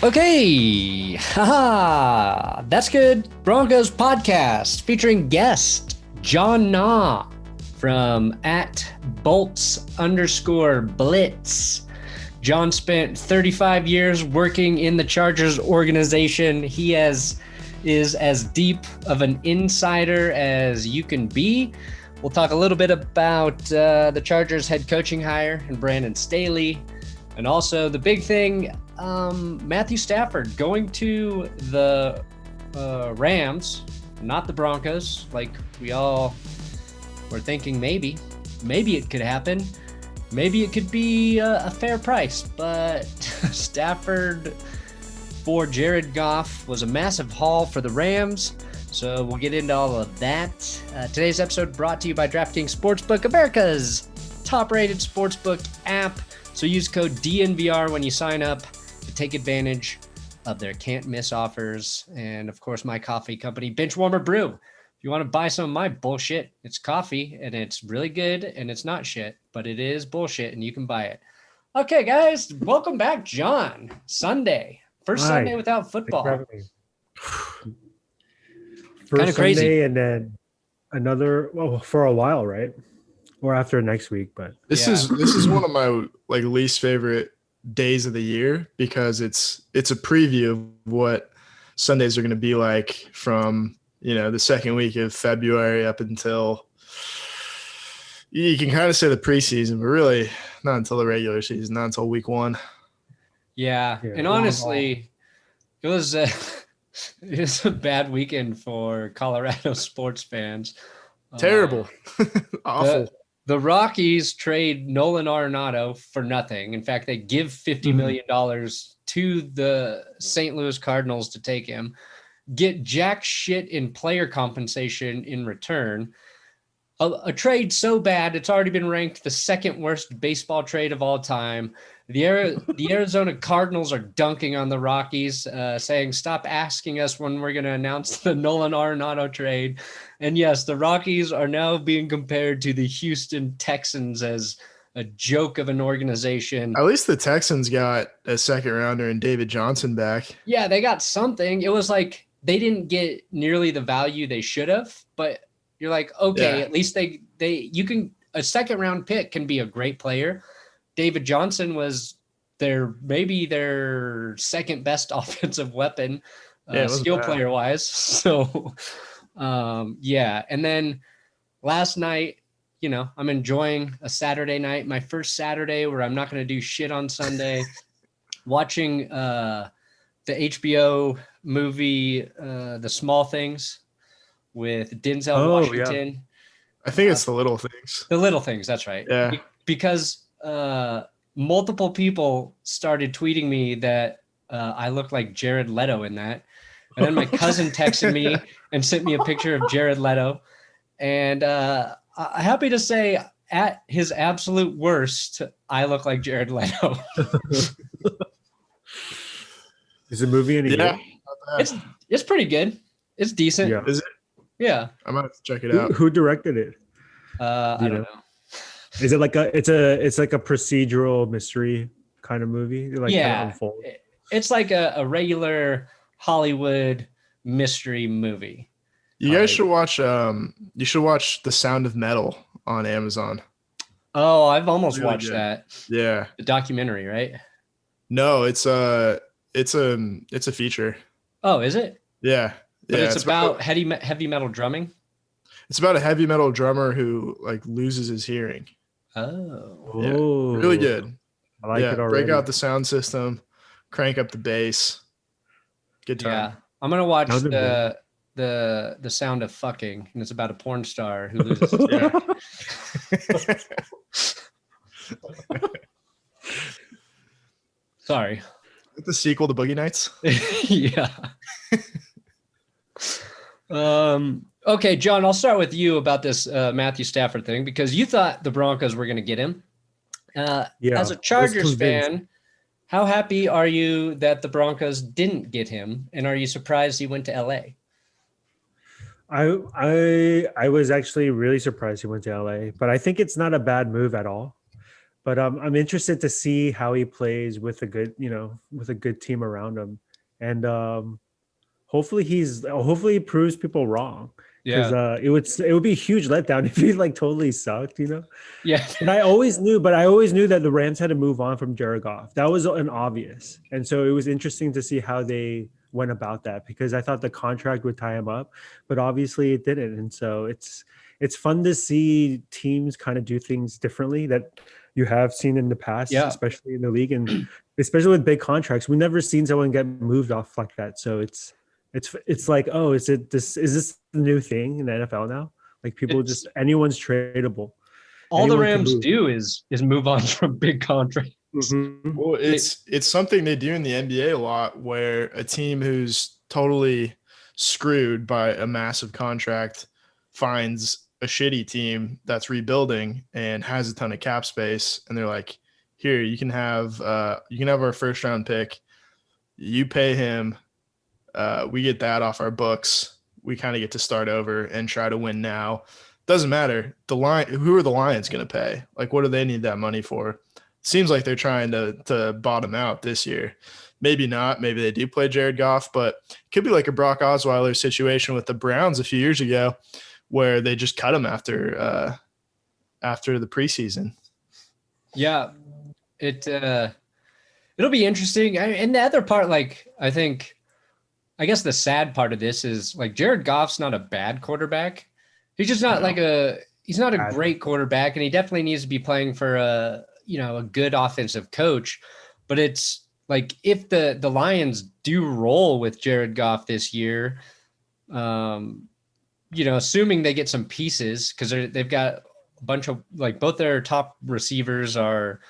Okay, haha, that's good. Broncos podcast featuring guest John Nah from @Bolts_Blitz. John spent 35 years working in the Chargers organization. He is as deep of an insider as you can be. We'll talk a little bit about the Chargers head coaching hire and Brandon Staley. And also the big thing, Matthew Stafford going to the Rams, not the Broncos, like we all were thinking maybe it could happen. Maybe it could be a fair price, but Stafford for Jared Goff was a massive haul for the Rams. So we'll get into all of that. Today's episode brought to you by DraftKings Sportsbook, America's top-rated sportsbook app. So use code DNVR when you sign up to take advantage of their can't-miss offers. And, of course, my coffee company, Benchwarmer Brew. If you want to buy some of my bullshit, it's coffee, and it's really good, and it's not shit, but it is bullshit, and you can buy it. Okay, guys, welcome back, John. Sunday. First Sunday without football. Kind of crazy. Sunday and then another, for a while, right? Or after next week, but this is one of my least favorite days of the year because it's a preview of what Sundays are going to be like from the second week of February up until, you can kind of say the preseason, but really not until the regular season, not until week one. Yeah, and honestly, it was a bad weekend for Colorado sports fans. Terrible. Awful. The Rockies trade Nolan Arenado for nothing. In fact, they give $50 million to the St. Louis Cardinals to take him, get jack shit in player compensation in return. A trade so bad, it's already been ranked the second worst baseball trade of all time. The Arizona Cardinals are dunking on the Rockies, saying, stop asking us when we're going to announce the Nolan Arenado trade. And yes, the Rockies are now being compared to the Houston Texans as a joke of an organization. At least the Texans got a second rounder and David Johnson back. Yeah, they got something. It was like they didn't get nearly the value they should have, but you're like, okay, at least a second round pick can be a great player. David Johnson was maybe their second best offensive weapon, skill player wise. So, and then last night, I'm enjoying a Saturday night, my first Saturday where I'm not going to do shit on Sunday, watching the HBO movie, The Small Things with Denzel Washington. Yeah. I think it's The Little Things. The Little Things, that's right. Yeah. Because multiple people started tweeting me that I look like Jared Leto in that. And then my cousin texted me and sent me a picture of Jared Leto. And I'm happy to say, at his absolute worst, I look like Jared Leto. Is the movie any good? It's pretty good. It's decent. Yeah. Is it? Yeah. I might have to check it out. Who directed it? I don't know. Is it like it's like a procedural mystery kind of movie? Kind of unfold? It's like a regular Hollywood mystery movie. You guys should watch The Sound of Metal on Amazon. Oh, I've almost watched that. Yeah. The documentary, right? No, it's a feature. Oh, is it? Yeah. But it's about heavy metal drumming. It's about a heavy metal drummer who loses his hearing. Oh, yeah. Really good. I like it already. Break out the sound system, crank up the bass. Good time. Yeah, I'm gonna watch the Sound of Fucking, and it's about a porn star who loses his hearing. Sorry. The sequel to Boogie Nights. Yeah. Okay, John, I'll start with you about this Matthew Stafford thing because you thought the Broncos were going to get him. As a Chargers fan, how happy are you that the Broncos didn't get him, and are you surprised he went to LA? I was actually really surprised he went to LA, but I think it's not a bad move at all. But I'm interested to see how he plays with a good, with a good team around him, and hopefully he proves people wrong. Because Yeah. it would be a huge letdown if he like totally sucked, Yeah. And I always knew that the Rams had to move on from Jared Goff. That was an obvious, and so it was interesting to see how they went about that, because I thought the contract would tie him up, but obviously it didn't. And so it's fun to see teams kind of do things differently that you have seen in the past, Yeah. especially in the league, and especially with big contracts. We've never seen someone get moved off like that. So it's like, oh, is this the new thing in the NFL now? Like people anyone's tradable. All the Anyone can Rams move. do is move on from big contracts. Mhm. Well, it's something they do in the NBA a lot, where a team who's totally screwed by a massive contract finds a shitty team that's rebuilding and has a ton of cap space, and they're like, here, you can have our first round pick, you pay him, we get that off our books, we kind of get to start over and try to win now. Doesn't matter. Who are the Lions going to pay? Like, what do they need that money for? Seems like they're trying to bottom out this year. Maybe not. Maybe they do play Jared Goff, but it could be like a Brock Osweiler situation with the Browns a few years ago, where they just cut him after the preseason. Yeah, it'll be interesting. And the other part, like, I guess the sad part of this is, like, Jared Goff's not a bad quarterback. He's just not he's not a great quarterback, and he definitely needs to be playing for a good offensive coach. But it's like, if the Lions do roll with Jared Goff this year, assuming they get some pieces, because they've got a bunch of, like, both their top receivers are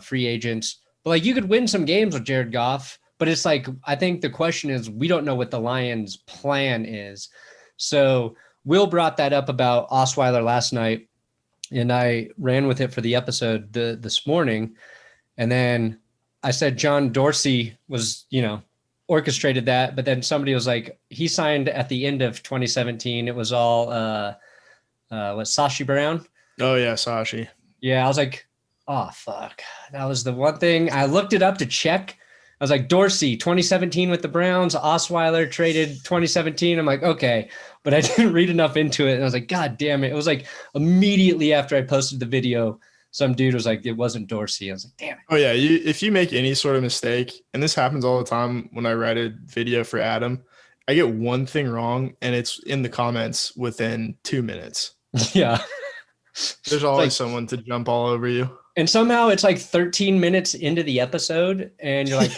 free agents. But, like, you could win some games with Jared Goff. But it's like, I think the question is, we don't know what the Lions' plan is. So Will brought that up about Osweiler last night, and I ran with it for the episode this morning. And then I said John Dorsey was, orchestrated that. But then somebody was like, he signed at the end of 2017. It was all Sashi Brown. Oh, yeah, Sashi. Yeah, I was like, oh, fuck. That was the one thing. I looked it up to check. I was like, Dorsey, 2017 with the Browns, Osweiler traded 2017. I'm like, okay. But I didn't read enough into it. And I was like, God damn it. It was like immediately after I posted the video, some dude was like, it wasn't Dorsey. I was like, damn it. Oh, yeah. If you make any sort of mistake, and this happens all the time when I write a video for Adam, I get one thing wrong, and it's in the comments within 2 minutes. Yeah. There's always someone to jump all over you. And somehow it's like 13 minutes into the episode, and you're like,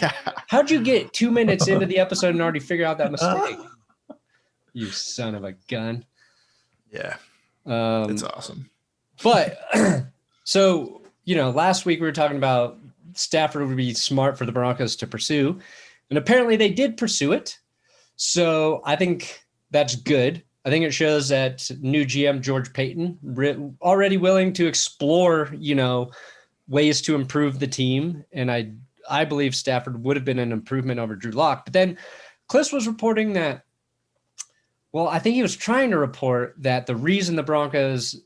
how'd you get 2 minutes into the episode and already figure out that mistake? You son of a gun. Yeah. It's awesome. But so, last week we were talking about Stafford would be smart for the Broncos to pursue, and apparently they did pursue it. So I think that's good. I think it shows that new GM George Payton already willing to explore, ways to improve the team. And I believe Stafford would have been an improvement over Drew Lock. But then Cliff was reporting that, well, I think he was trying to report that the reason the Broncos,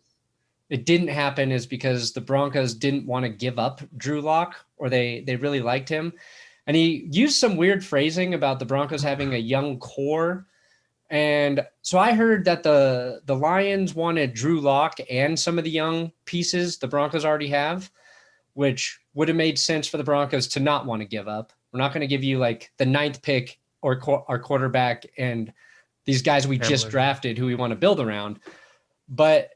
it didn't happen is because the Broncos didn't want to give up Drew Lock, or they really liked him. And he used some weird phrasing about the Broncos having a young core. And so I heard that the Lions wanted Drew Lock and some of the young pieces the Broncos already have, which would have made sense for the Broncos to not want to give up. We're not going to give you like the 9th pick or our quarterback and these guys we just drafted who we want to build around. But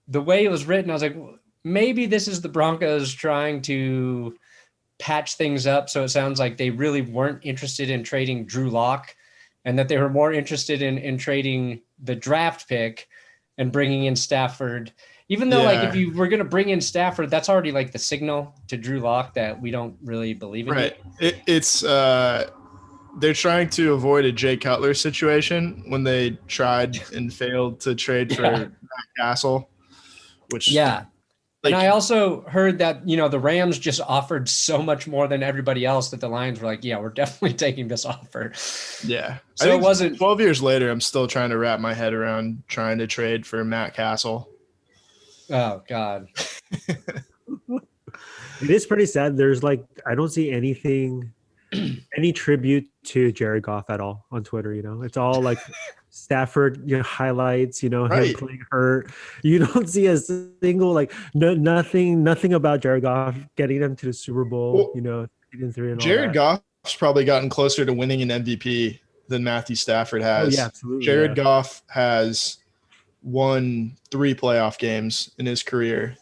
the way it was written, I was like, maybe this is the Broncos trying to patch things up. So it sounds like they really weren't interested in trading Drew Lock, and that they were more interested in trading the draft pick and bringing in Stafford. Even though, like, if you were going to bring in Stafford, that's already like the signal to Drew Lock that we don't really believe in. Right. It's they're trying to avoid a Jay Cutler situation when they tried and failed to trade for Matt Castle, which and I also heard that, the Rams just offered so much more than everybody else that the Lions were like, yeah, we're definitely taking this offer. Yeah. So it wasn't 12 years later. I'm still trying to wrap my head around trying to trade for Matt Castle. Oh God. It is pretty sad. There's like I don't see anything, any tribute to Jared Goff at all on Twitter. It's all like Stafford, highlights. Him Right. playing hurt. You don't see a single nothing about Jared Goff getting them to the Super Bowl. Well, 3 and all Jared that. Goff's probably gotten closer to winning an MVP than Matthew Stafford has. Oh yeah, absolutely. Jared Goff has won 3 playoff games in his career,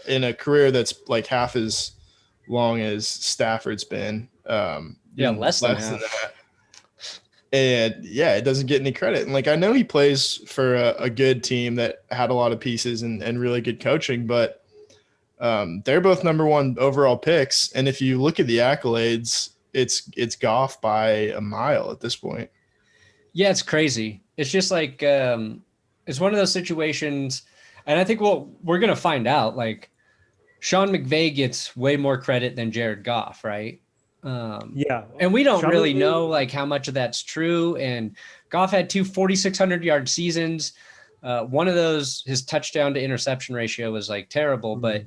in a career that's like half as long as Stafford's been. Less than that. And yeah, it doesn't get any credit. And like, I know he plays for a good team that had a lot of pieces and really good coaching, but they're both number 1 overall picks. And if you look at the accolades, it's Goff by a mile at this point. Yeah, it's crazy. It's just like it's one of those situations, and I think we're gonna find out. Like Sean McVay gets way more credit than Jared Goff, right? Yeah, and we don't Sean really McVay, know like how much of that's true. And Goff had 2 4,600-yard seasons. One of those, his touchdown to interception ratio was like terrible, but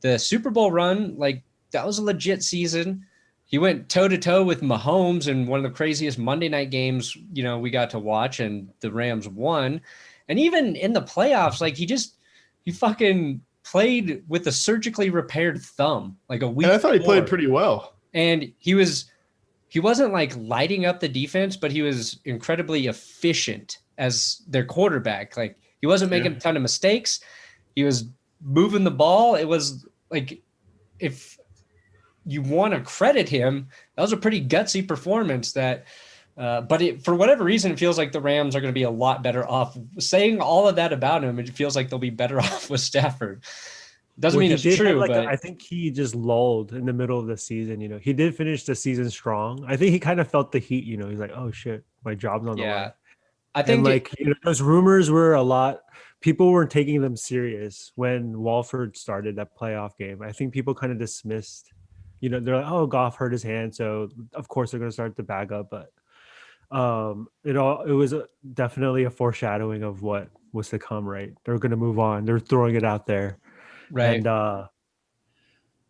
the Super Bowl run, like that was a legit season. He went toe to toe with Mahomes in one of the craziest Monday night games, we got to watch, and the Rams won. And even in the playoffs, like he fucking played with a surgically repaired thumb, like a week. And I thought he before. played pretty well. And he wasn't like lighting up the defense, but he was incredibly efficient as their quarterback. Like he wasn't making a ton of mistakes. He was moving the ball. It was like, if you want to credit him, that was a pretty gutsy performance that, but for whatever reason, it feels like the Rams are going to be a lot better off. Saying all of that about him, it feels like they'll be better off with Stafford. Doesn't mean it's true, but I think he just lulled in the middle of the season. He did finish the season strong. I think he kind of felt the heat. He's like, oh shit, my job's on the line. I think those rumors were a lot. People weren't taking them serious when Walford started that playoff game. I think people kind of dismissed. They're like, oh, Goff hurt his hand, so of course they're going to start the bag up. But it was definitely a foreshadowing of what was to come. Right, they're going to move on. They're throwing it out there. Right. And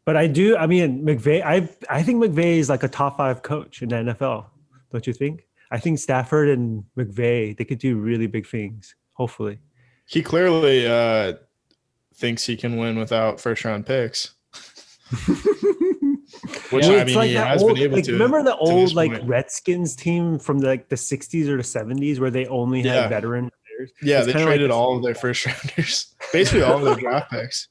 but I mean, McVay, I think McVay is like a top 5 coach in the NFL. Don't you think? I think Stafford and McVay, they could do really big things, hopefully. He clearly thinks he can win without first-round picks. Which I mean, he has been able to. Remember the old Redskins team from the 60s or the 70s where they only had veteran players? Yeah, they traded all of their first-rounders, basically all of their draft picks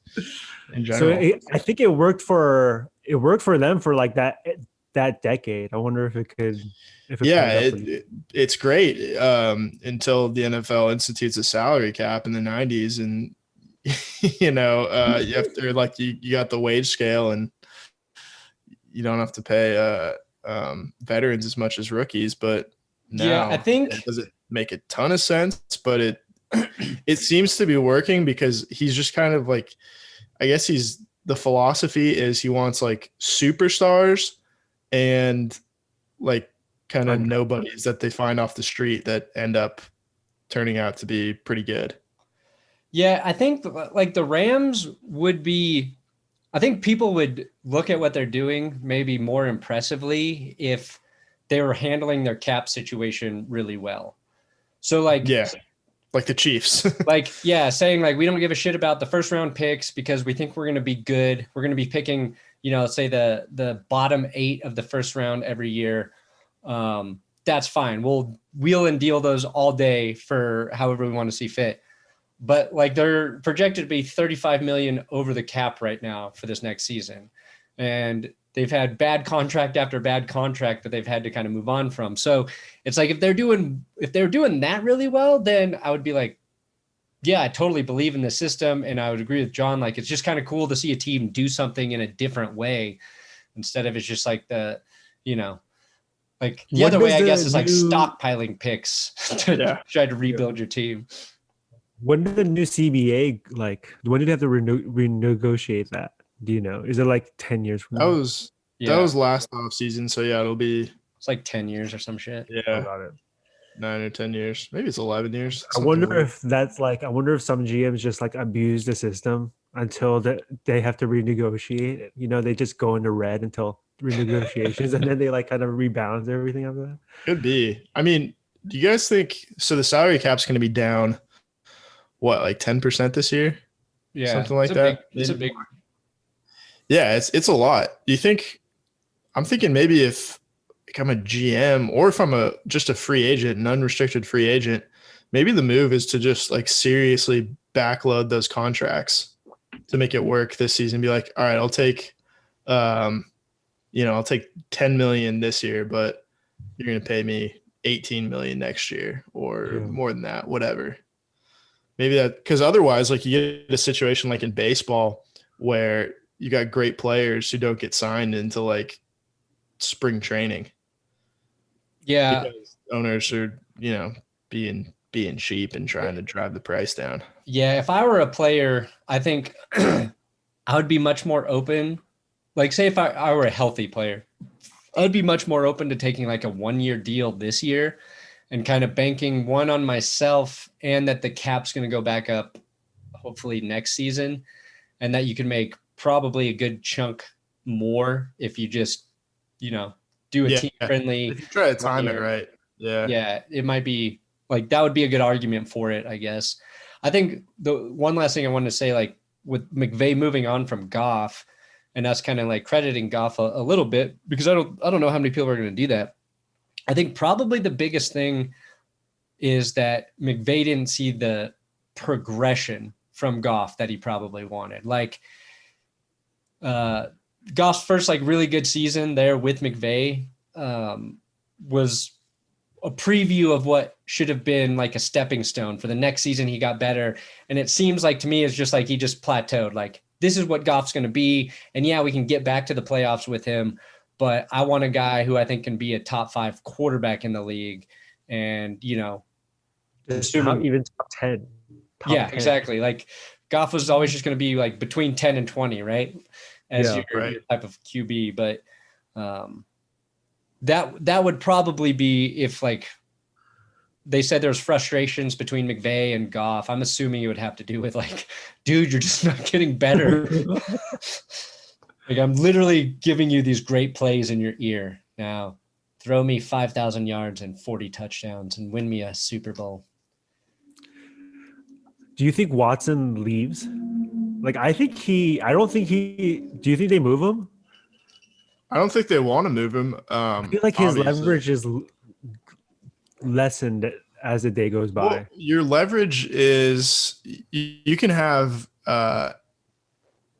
in general. So I think it worked for them for like that decade. I wonder if it could. It's great until the NFL institutes a salary cap in the 90s, and you got the wage scale, and you don't have to pay veterans as much as rookies. But now, I think it doesn't make a ton of sense, but it seems to be working because he's just kind of like, I guess the philosophy is he wants like superstars and like kind of nobodies that they find off the street that end up turning out to be pretty good. Yeah, I think like the Rams would be, I think people would look at what they're doing maybe more impressively if they were handling their cap situation really well. So like the Chiefs. Saying like we don't give a shit about the first round picks because we think we're going to be good. We're going to be picking, say the bottom 8 of the first round every year. That's fine. We'll wheel and deal those all day for however we want to see fit. But like they're projected to be 35 million over the cap right now for this next season. And they've had bad contract after bad contract that they've had to kind of move on from. So it's like if they're doing that really well, then I would be like, yeah, I totally believe in the system. And I would agree with John. Like, it's just kind of cool to see a team do something in a different way instead of it's just like the other way, I guess, is like stockpiling picks to try to rebuild your team. When did the new CBA, when did they have to renegotiate that? Do you know? Is it like 10 years from now? That was last off season. So it's like 10 years or some shit. Yeah. About it. 9 or 10 years. Maybe it's 11 years. I wonder if some GMs just like abuse the system until they have to renegotiate. They just go into red until renegotiations, and then they like kind of rebalance everything after that. Could be. I mean, do you guys think so? The salary cap's going to be down, what, like 10% this year? Yeah, Something like that. It's a big. Yeah, it's a lot. Do you think? I'm thinking maybe if I'm a GM or if I'm just a free agent, an unrestricted free agent, maybe the move is to just like seriously backload those contracts to make it work this season. Be like, all right, I'll take, I'll take 10 million this year, but you're going to pay me 18 million next year or more than that, whatever. Maybe that, because otherwise, like you get a situation like in baseball where you got great players who don't get signed into like spring training. Yeah. Because owners are, being cheap and trying to drive the price down. Yeah. If I were a player, I think I would be much more open. Like, say if I were a healthy player, I'd be much more open to taking like a 1-year deal this year and kind of banking one on myself and that the cap's going to go back up hopefully next season and that you can make probably a good chunk more if you just, do a team friendly. If you try to time it right. Yeah. Yeah. It might be like, that would be a good argument for it, I guess. I think the one last thing I wanted to say, like with McVay moving on from Goff and us kind of like crediting Goff a little bit, because I don't know how many people are going to do that. I think probably the biggest thing is that McVay didn't see the progression from Goff that he probably wanted. Like Goff's first like really good season there with McVay was a preview of what should have been like a stepping stone for the next season. He got better. And it seems like to me, it's just like he just plateaued. Like this is what Goff's going to be. And yeah, we can get back to the playoffs with him, but I want a guy who I think can be a top 5 quarterback in the league. And, assuming even top 10. Top 10. Exactly. Like Goff was always just going to be like between 10 and 20, right? As your type of QB. But that would probably be if like they said there's frustrations between McVay and Goff. I'm assuming it would have to do with like, dude, you're just not getting better. Like I'm literally giving you these great plays in your ear. Now throw me 5,000 yards and 40 touchdowns and win me a Super Bowl. Do you think Watson leaves? Like, I don't think do you think they move him? I don't think they want to move him. I feel like his leverage is lessened as the day goes by. Well, your leverage is you can have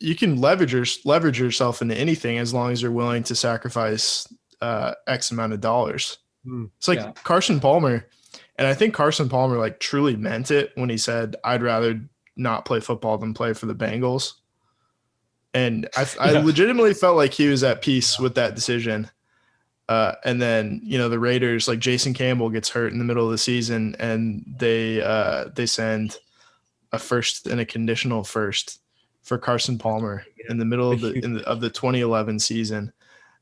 you can leverage yourself into anything as long as you're willing to sacrifice X amount of dollars. It's like Carson Palmer, and I think Carson Palmer like truly meant it when he said, "I'd rather not play football than play for the Bengals." And I legitimately felt like he was at peace with that decision. And then, the Raiders, like Jason Campbell gets hurt in the middle of the season and they send a first and a conditional first for Carson Palmer in the middle of the 2011 season.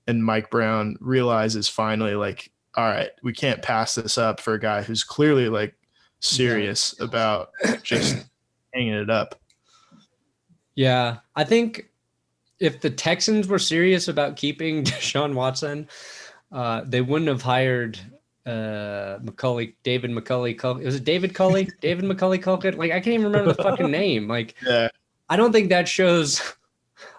And Mike Brown realizes finally like, all right, we can't pass this up for a guy who's clearly like serious about just hanging it up. Yeah. I think if the Texans were serious about keeping Deshaun Watson, they wouldn't have hired David McCulley. Was it David Culley? David McCulley Culkin? Like, I can't even remember the fucking name. Like, I don't think that shows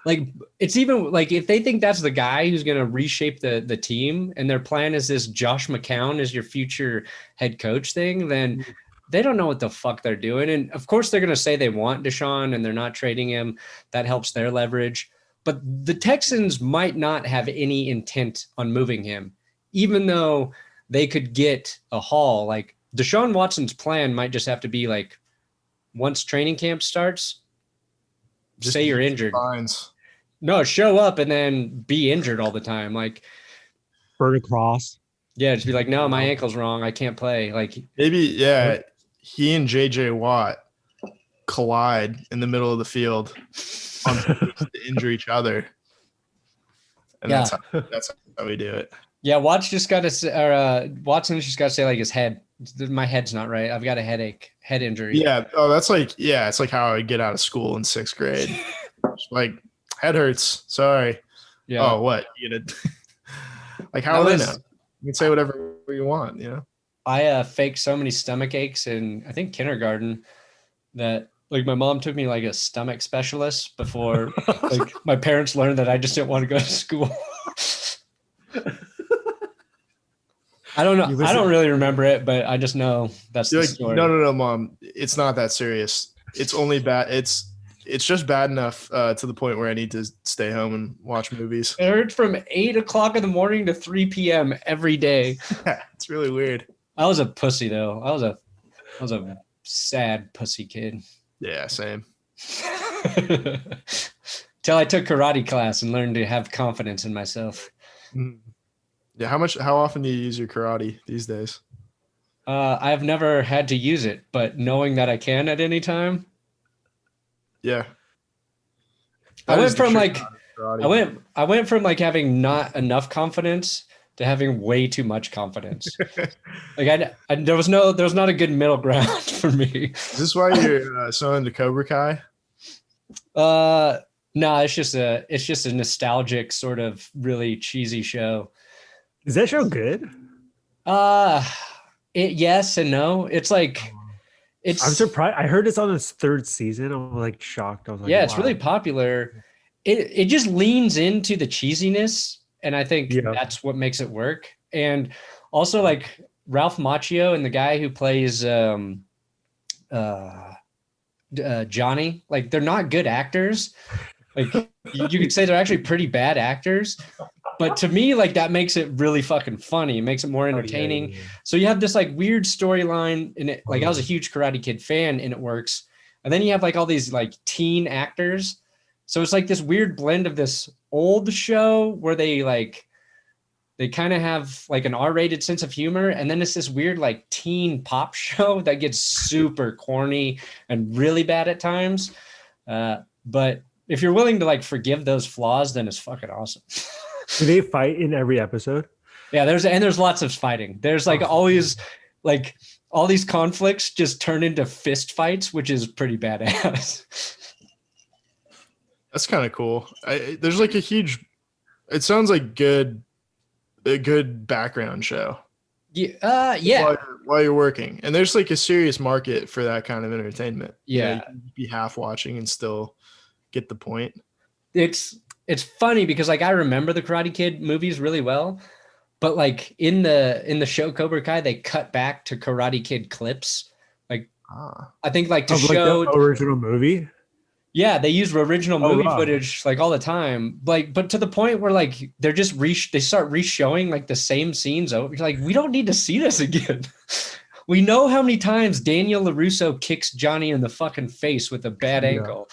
like it's even like if they think that's the guy who's going to reshape the team and their plan is this Josh McCown is your future head coach thing, then they don't know what the fuck they're doing. And of course they're going to say they want Deshaun and they're not trading him. That helps their leverage. But the Texans might not have any intent on moving him, even though they could get a haul. Like Deshaun Watson's plan might just have to be like, once training camp starts, just say you're injured. Fines. No, show up and then be injured all the time. Like burn across. Yeah, just be like, no, my ankle's wrong. I can't play. Like maybe, he and JJ Watt collide in the middle of the field to injure each other. And that's how we do it. Yeah, Watson's just got to say like his head. My head's not right. I've got a head injury. Yeah. Oh, that's like, yeah, it's like how I would get out of school in 6th grade. Like, head hurts. Sorry. Yeah. Oh, what? You know, like, how would I know? You can say whatever you want, you know? I faked so many stomach aches in, I think, kindergarten that like my mom took me like a stomach specialist before like my parents learned that I just didn't want to go to school. I don't know. I don't really remember it, but I just know that's the story. No, Mom. It's not that serious. It's only bad. It's just bad enough to the point where I need to stay home and watch movies. It hurt from 8 o'clock in the morning to 3 p.m. every day. Yeah, it's really weird. I was a pussy though. I was a sad pussy kid. Yeah, same. Till I took karate class and learned to have confidence in myself. Yeah, how often do you use your karate these days? I've never had to use it, but knowing that I can at any time. Yeah. I went from like having not enough confidence to having way too much confidence. Like there was not a good middle ground for me. Is this why you're so into Cobra Kai? No, it's just a nostalgic sort of really cheesy show. Is that show good? Yes and no. It's like I'm surprised. I heard it's on its 3rd season. I'm like shocked. I was like, yeah, it's really popular. It just leans into the cheesiness, and I think that's what makes it work. And also like Ralph Macchio and the guy who plays Johnny, like they're not good actors. Like you could say they're actually pretty bad actors. But to me, like that makes it really fucking funny. It makes it more entertaining. Yeah. So you have this like weird storyline in it. Like I was a huge Karate Kid fan and it works. And then you have like all these like teen actors. So it's like this weird blend of this old show where they kind of have like an R-rated sense of humor. And then it's this weird like teen pop show that gets super corny and really bad at times. But if you're willing to like forgive those flaws, then it's fucking awesome. Do they fight in every episode? Yeah, there's lots of fighting. There's like always like all these conflicts just turn into fist fights, which is pretty badass. That's kind of cool. There's like it sounds like a good background show. Yeah. While you're working. And there's like a serious market for that kind of entertainment. Yeah. You can be half watching and still get the point. It's funny because like I remember the Karate Kid movies really well, but like in the show Cobra Kai, they cut back to Karate Kid clips. Like I think like to show like the original movie. Yeah, they use original movie footage like all the time. Like, but to the point where like they're just they start re-showing like the same scenes over. Like, we don't need to see this again. We know how many times Daniel LaRusso kicks Johnny in the fucking face with a bad ankle.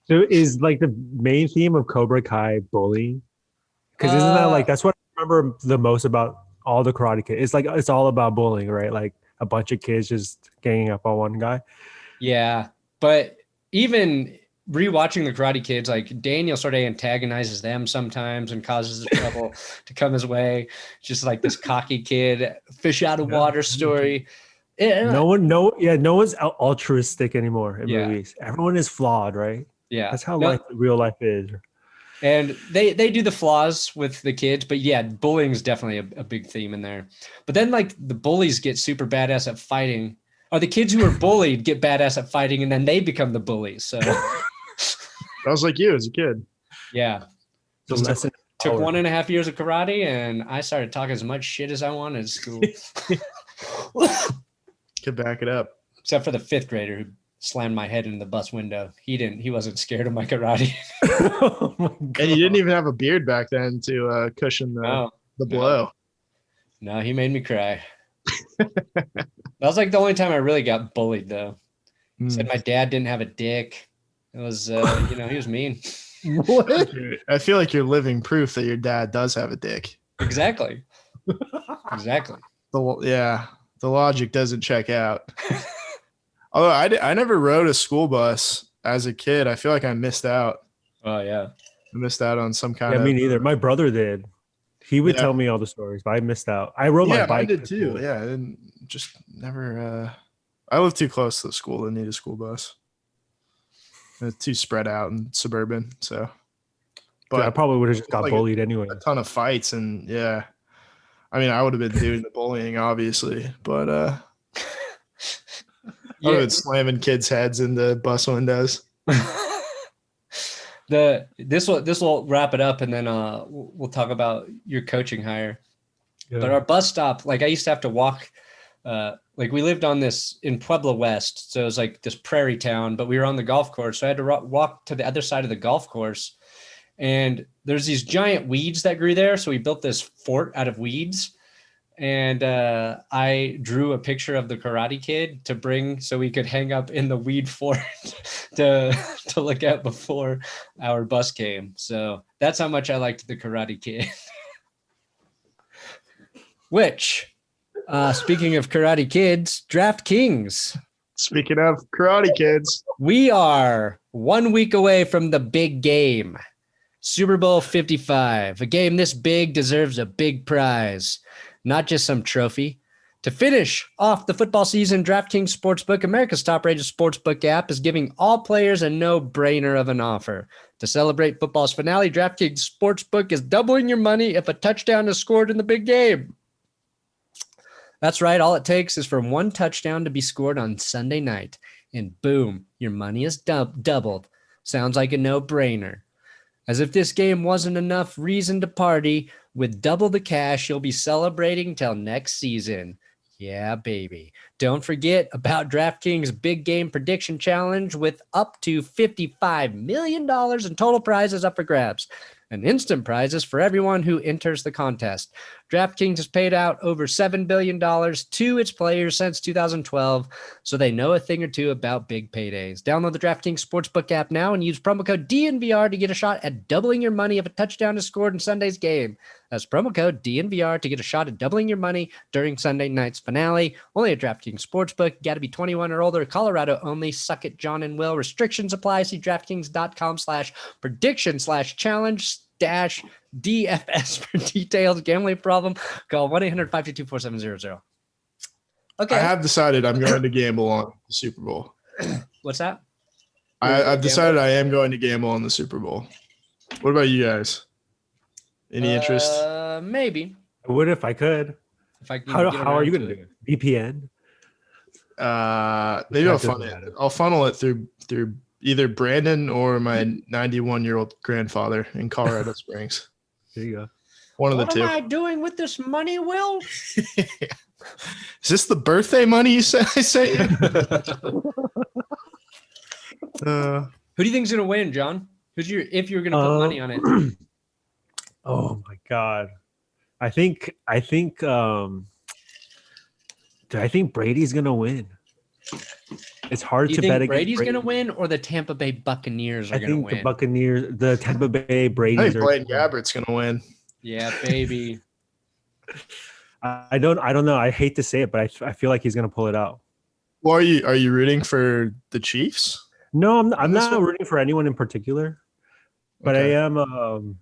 So is like the main theme of Cobra Kai bullying? Because isn't that like that's what I remember the most about all the Karate Kids? It's like it's all about bullying, right? Like a bunch of kids just ganging up on one guy. Yeah, but even rewatching the Karate Kids, like Daniel sort of antagonizes them sometimes and causes trouble to come his way. Just like this cocky kid, fish out of water story. No one's altruistic anymore in movies. Everyone is flawed, right? Yeah, that's how real life is. And they do the flaws with the kids, but yeah, bullying is definitely a big theme in there. But then like the bullies get super badass at fighting, or the kids who are bullied get badass at fighting, and then they become the bullies. So I was like you as a kid. Yeah, took 1.5 years of karate, and I started talking as much shit as I wanted at school. Could back it up, except for the 5th grader who slammed my head in the bus window. He wasn't scared of my karate. Oh my God. And you didn't even have a beard back then to cushion the blow. No, he made me cry. That was like the only time I really got bullied though. Said my dad didn't have a dick. It was he was mean. What? I feel like you're living proof that your dad does have a dick. Exactly. The logic doesn't check out. Although I never rode a school bus as a kid. I feel like I missed out. Oh, yeah. I missed out on some kind of... Yeah, me neither. My brother did. He would tell me all the stories, but I missed out. I rode my bike. I did too. Yeah, I just never. I live too close to the school to need a school bus. It's too spread out and suburban, so. But I probably would have just got like bullied anyway. A ton of fights, and yeah, I mean, I would have been doing the bullying, obviously, but I would have been slamming kids' heads into bus windows. This will wrap it up, and then we'll talk about your coaching hire. Yeah. But our bus stop, like I used to have to walk. Like we lived on this in Pueblo West, so it was like this prairie town, but we were on the golf course, so I had to walk to the other side of the golf course. And there's these giant weeds that grew there. So we built this fort out of weeds. And I drew a picture of the Karate Kid to bring so we could hang up in the weed fort to look at before our bus came. So that's how much I liked the Karate Kid. Which, speaking of Karate Kids, DraftKings. Speaking of Karate Kids. We are 1 week away from the big game. Super Bowl 55. A game this big deserves a big prize, not just some trophy. To finish off the football season, DraftKings Sportsbook, America's top-rated sportsbook app, is giving all players a no-brainer of an offer. To celebrate football's finale, DraftKings Sportsbook is doubling your money if a touchdown is scored in the big game. That's right. All it takes is for one touchdown to be scored on Sunday night, and boom, your money is doubled. Sounds like a no-brainer. As if this game wasn't enough reason to party, with double the cash, you'll be celebrating till next season. Yeah, baby. Don't forget about DraftKings Big Game Prediction Challenge with up to $55 million in total prizes up for grabs and instant prizes for everyone who enters the contest. DraftKings has paid out over $7 billion to its players since 2012, so they know a thing or two about big paydays. Download the DraftKings Sportsbook app now and use promo code DNVR to get a shot at doubling your money if a touchdown is scored in Sunday's game. That's promo code DNVR to get a shot at doubling your money during Sunday night's finale. Only at DraftKings Sportsbook. You got to be 21 or older. Colorado only. Suck it, John and Will. Restrictions apply. See DraftKings.com/prediction/challenge-DFS for details. Gambling problem? Call 1-800-522-4700. Okay. I have decided I'm going to gamble on the Super Bowl. What's that? I've decided I am going to gamble on the Super Bowl. What about you guys? Any interest? Maybe. I would if I could. How are you going to do it? VPN? Maybe I'll funnel it through either Brandon or my 91-year-old grandfather in Colorado Springs. There you go. One of the two. What am I doing with this money, Will? Is this the birthday money you said I sent you? Who do you think's going to win, John? If you're going to put money on it? Oh my God. I think Brady's going to win. It's hard to bet against Brady's going to win, or the Tampa Bay Buccaneers are going to win? The Tampa Bay Brady's. I think Blaine Gabbert's going to win. Yeah, baby. I don't know. I hate to say it, but I feel like he's going to pull it out. Well, are you rooting for the Chiefs? No, I'm not rooting for anyone in particular, but okay. I am.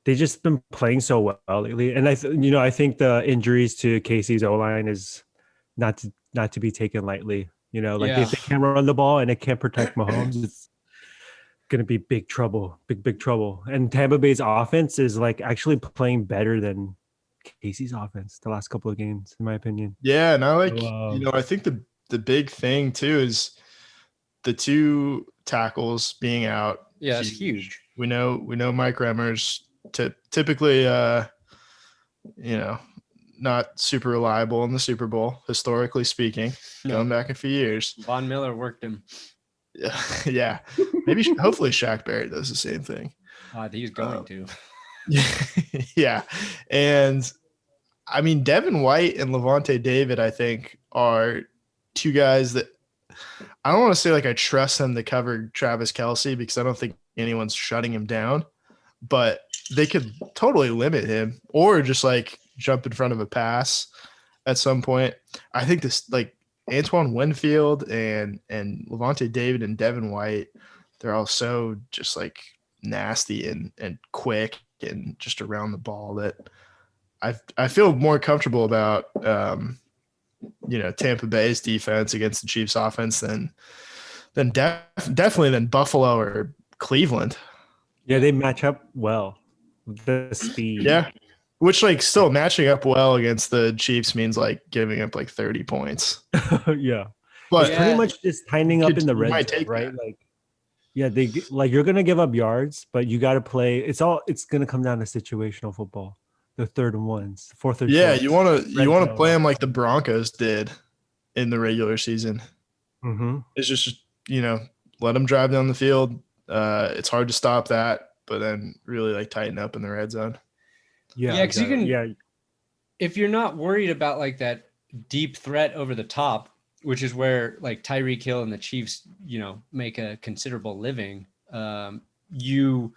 They've just been playing so well lately, and I think the injuries to Casey's O-line is not to be taken lightly. If they can't run the ball and they can't protect Mahomes, it's going to be big trouble, big trouble. And Tampa Bay's offense is like actually playing better than Casey's offense the last couple of games, in my opinion. Yeah, and I think the big thing too is the two tackles being out. Yeah, it's huge. We know Mike Remmers typically not super reliable in the Super Bowl, historically speaking, going back a few years. Von Miller worked him. Yeah. Maybe hopefully Shaq Barrett does the same thing. He's going to. Yeah. And I mean, Devin White and Levante David, I think, are two guys that I don't want to say like I trust them to cover Travis Kelce because I don't think anyone's shutting him down, but they could totally limit him or just like jump in front of a pass at some point. I think this like Antoine Winfield and Levante David and Devin White, they're all so just like nasty and quick and just around the ball that I feel more comfortable about Tampa Bay's defense against the Chiefs offense, then definitely than Buffalo or Cleveland. Yeah, they match up well. The speed. Yeah. Which still matching up well against the Chiefs means giving up 30 points. Yeah. But it's pretty much just tightening up in the red zone, right? That. You're gonna give up yards, but you gotta play. It's gonna come down to situational football. The third and ones, fourth or you wanna play them like the Broncos did in the regular season. Mm-hmm. It's just let them drive down the field. It's hard to stop that, but then really tighten up in the red zone. Yeah, because you can. If you're not worried about that deep threat over the top, which is where Tyreek Hill and the Chiefs, make a considerable living. You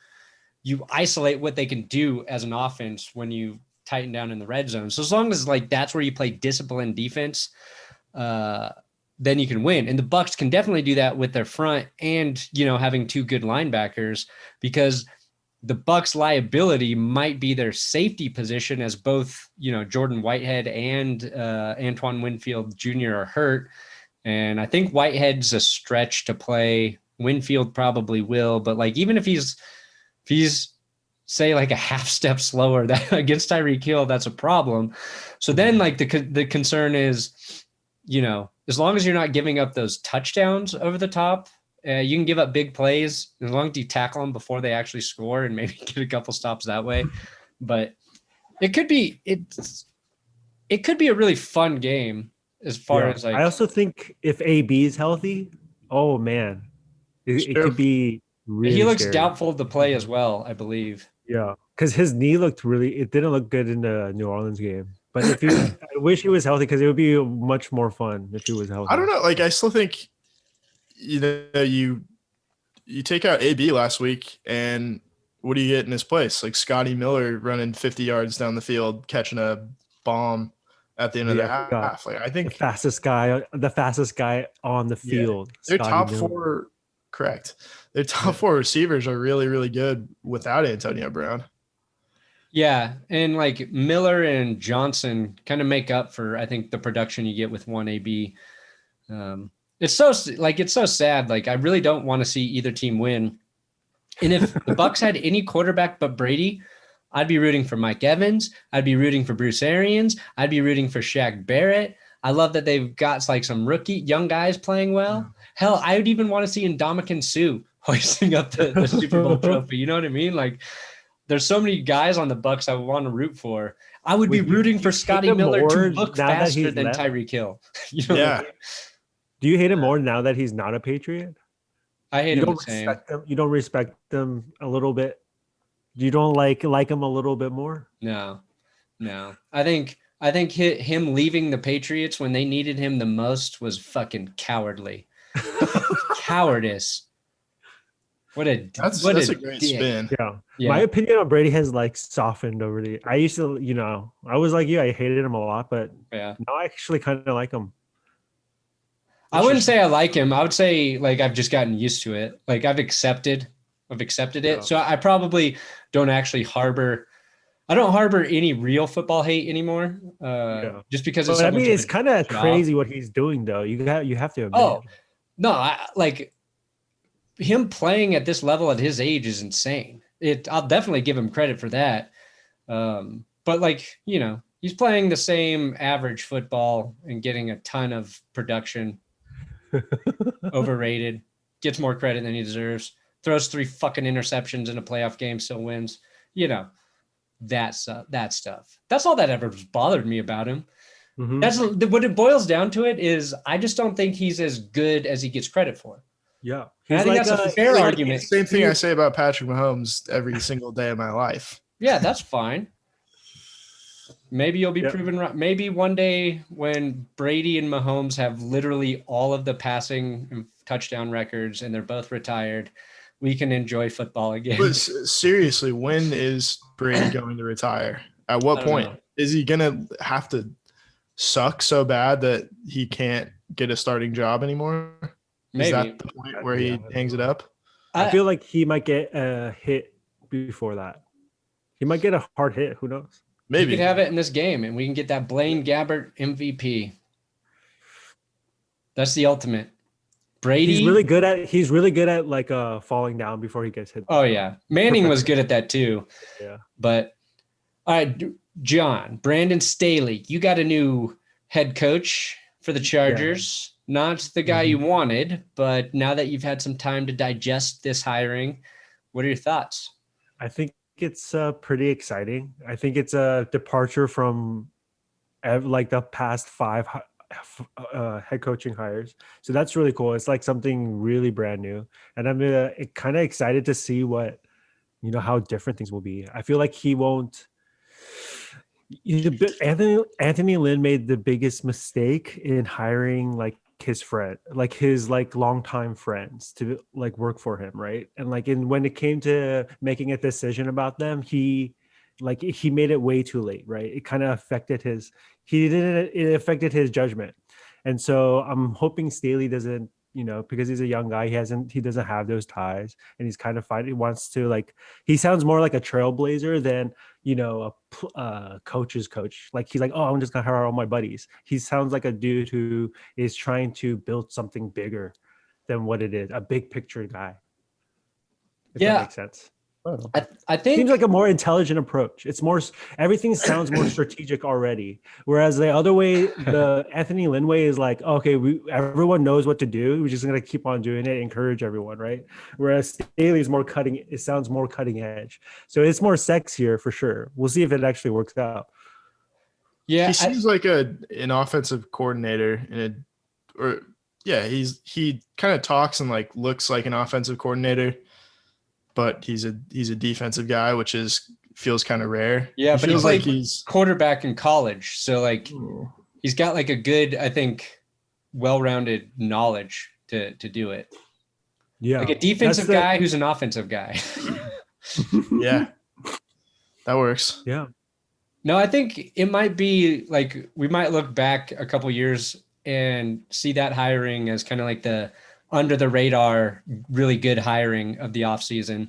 isolate what they can do as an offense when you tighten down in the red zone. So as long as that's where you play disciplined defense, then you can win. And the Bucs can definitely do that with their front and having two good linebackers, because the Bucs' liability might be their safety position, as both, Jordan Whitehead and Antoine Winfield Jr. are hurt. And I think Whitehead's a stretch to play. Winfield probably will, but even if he's say a half step slower that against Tyreek Hill, that's a problem. So then the concern is, as long as you're not giving up those touchdowns over the top, you can give up big plays as long as you tackle them before they actually score and maybe get a couple stops that way. But it could be a really fun game as far as I also think if AB is healthy, oh man, it could be really he looks scary. doubtful to play as well, I believe. Yeah, because his knee it didn't look good in the New Orleans game. But if I wish he was healthy, because it would be much more fun if he was healthy. I don't know. I still think you take out AB last week, and what do you get in his place? Scotty Miller running 50 yards down the field, catching a bomb at the end of the half. I think the fastest guy on the field. Their top four, correct. Their top four receivers are really, really good without Antonio Brown. Yeah, and Miller and Johnson kind of make up for, I think, the production you get with one AB. It's so sad. I really don't want to see either team win. And if the Bucs had any quarterback but Brady, I'd be rooting for Mike Evans. I'd be rooting for Bruce Arians. I'd be rooting for Shaq Barrett. I love that they've got some rookie young guys playing well. Hell, I would even want to see Ndamukong Suh hoisting up the Super Bowl trophy. You know what I mean? There's so many guys on the Bucs I would want to root for. I would be rooting for Scotty Miller to look faster than Tyreek Hill. Do you hate him more now that he's not a Patriot? I hate him the same. You don't respect him a little bit? You don't like him a little bit more? No. I think him leaving the Patriots when they needed him the most was fucking cowardly. Cowardice. That's a great spin. Yeah. My opinion on Brady has softened over the. I used to, I was like you. I hated him a lot, but now I actually kind of like him. I wouldn't say I like him. I would say I've just gotten used to it. I've accepted it. Yeah. So I probably don't actually harbor any real football hate anymore. Just because it's kind of crazy what he's doing though. You have to admit. Oh, no, him playing at this level at his age is insane. I'll definitely give him credit for that. But he's playing the same average football and getting a ton of production. Overrated, gets more credit than he deserves, throws 3 fucking interceptions in a playoff game, still wins. That stuff. That's all that ever bothered me about him. Mm-hmm. That's what it boils down to. It is, I just don't think he's as good as he gets credit for. Yeah, I think that's a fair argument. Same thing I say about Patrick Mahomes every single day of my life. Yeah, that's fine. Maybe you'll be proven right. Maybe one day when Brady and Mahomes have literally all of the passing and touchdown records and they're both retired, we can enjoy football again. But seriously, when is Brady going to retire? At what point? Is he going to have to suck so bad that he can't get a starting job anymore? Maybe. Is that the point where he hangs it up? I feel like he might get a hit before that. He might get a hard hit. Who knows? Maybe we could have it in this game, and we can get that Blaine Gabbert MVP. That's the ultimate. Brady. He's really good at like falling down before he gets hit. Oh yeah. Manning was good at that too. Yeah. But all right, John, Brandon Staley, you got a new head coach for the Chargers. Yeah. Not the guy you wanted, but now that you've had some time to digest this hiring, what are your thoughts? I think it's pretty exciting. I think it's a departure from like the past 5 head coaching hires. So that's really cool. It's like something really brand new. And I'm kind of excited to see what, how different things will be. I feel like he won't. Anthony Lynn made the biggest mistake in hiring like his friend, like his like longtime friends to like work for him, right? And like when it came to making a decision about them, he made it way too late, right? It kind of affected it affected his judgment. And so I'm hoping Staley doesn't, because he's a young guy, he doesn't have those ties, and he's kind of he wants to he sounds more like a trailblazer than, a coach's coach. Like he's like, oh, I'm just gonna hire all my buddies. He sounds like a dude who is trying to build something bigger than what it is, a big picture guy. If that makes sense. I think seems like a more intelligent approach. It's more, everything sounds more strategic already. Whereas the other way, the Anthony Lynn way is like, okay, everyone knows what to do. We're just going to keep on doing it, encourage everyone, right? Whereas Staley is it sounds more cutting edge. So it's more sexier for sure. We'll see if it actually works out. Yeah. He seems like an offensive coordinator he kind of talks and like looks like an offensive coordinator, but he's a defensive guy, which feels kind of rare. Yeah, but he's quarterback in college, so he's got like a good, I think, well-rounded knowledge to do it. Yeah, like a defensive guy who's an offensive guy. Yeah, that works. Yeah. No, I think it might be like we might look back a couple years and see that hiring as kind of like the under the radar, really good hiring of the offseason.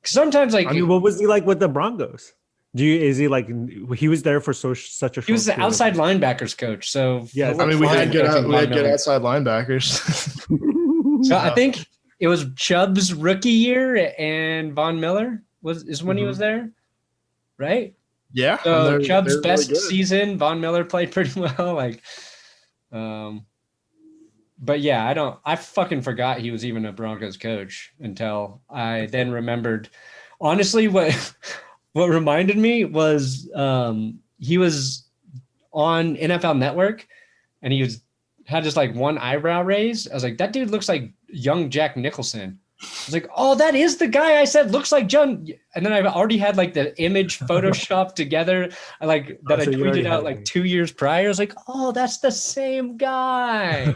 Sometimes what was he like with the Broncos? Is he like, he was there for such a short He was the outside linebackers coach. So yeah, we had good outside linebackers. So I think it was Chubb's rookie year and Von Miller is when he was there, right? Yeah. So Chubb's best season, Von Miller played pretty well. But yeah, I fucking forgot he was even a Broncos coach until I then remembered. Honestly, what reminded me was he was on NFL Network and he had just like one eyebrow raised. I was like, that dude looks like young Jack Nicholson. I was like, oh, that is the guy I said looks like John. And then I've already had like the image photoshopped together. I tweeted out like 2 years prior. I was like, oh, that's the same guy.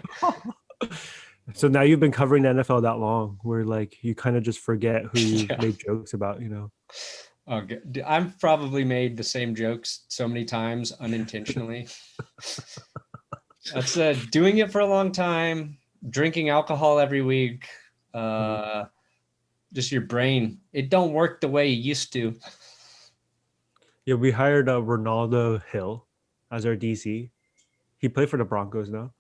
So now you've been covering the NFL that long, where like you kind of just forget who you made jokes about, Oh, I've probably made the same jokes so many times unintentionally. That's doing it for a long time, drinking alcohol every week. Just your brain, it don't work the way it used to. Yeah, we hired Ronaldo Hill as our DC. He played for the Broncos now.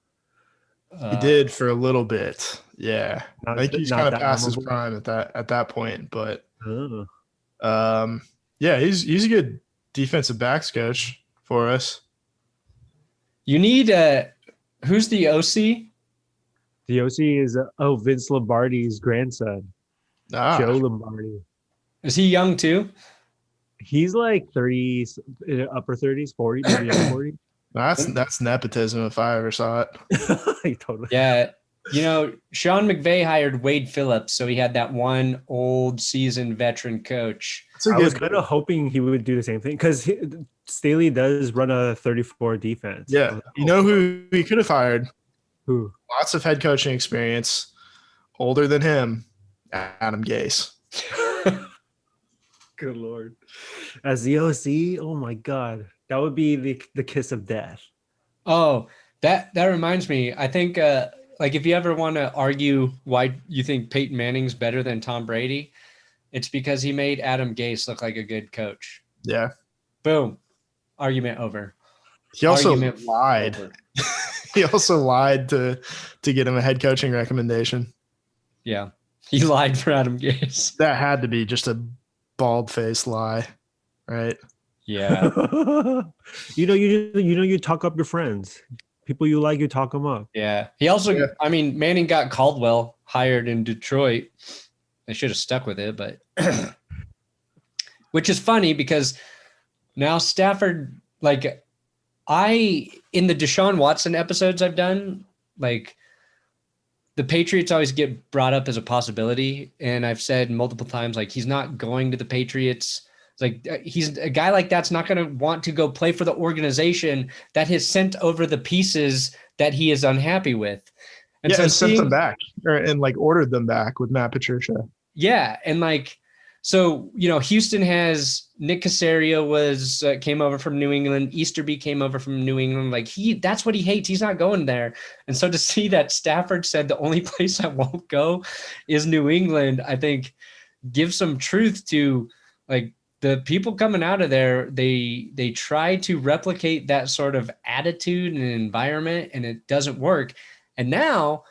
He did for a little bit. Yeah. I think he's kind of past his prime at that point, but yeah, he's a good defensive backs coach for us. You need who's the OC? The OC is Vince Lombardi's grandson, Joe Lombardi. Is he young too? He's like 30, upper 30s, 40, maybe 40. That's nepotism if I ever saw it. Totally. Yeah. Sean McVay hired Wade Phillips, so he had that one old seasoned veteran coach. I was kind of hoping he would do the same thing because Staley does run a 34 defense. Yeah. You know who he could have hired? Who? Lots of head coaching experience, older than him, Adam Gase. Good Lord. As the OC, oh my God. That would be the kiss of death. Oh, that reminds me. I think if you ever want to argue why you think Peyton Manning's better than Tom Brady, it's because he made Adam Gase look like a good coach. Yeah. Boom. Argument over. He also lied. He also lied to get him a head coaching recommendation. Yeah. He lied for Adam Gase. That had to be just a bald-faced lie, right? Yeah. You talk up your friends. People you like, you talk them up. Yeah. He also, I mean, Manning got Caldwell hired in Detroit. They should have stuck with it, but which is funny because now Stafford, like in the Deshaun Watson episodes I've done, like the Patriots always get brought up as a possibility. And I've said multiple times, like, he's not going to the Patriots. Like, he's a guy like that's not going to want to go play for the organization that has sent over the pieces that he is unhappy with. And so sent them back and like ordered them back with Matt Patricia. Yeah. And like, so, Houston has Nick Caserio came over from New England. Easterby came over from New England. Like that's what he hates. He's not going there. And so to see that Stafford said the only place I won't go is New England, I think gives some truth to like the people coming out of there. They try to replicate that sort of attitude and environment, and it doesn't work. And now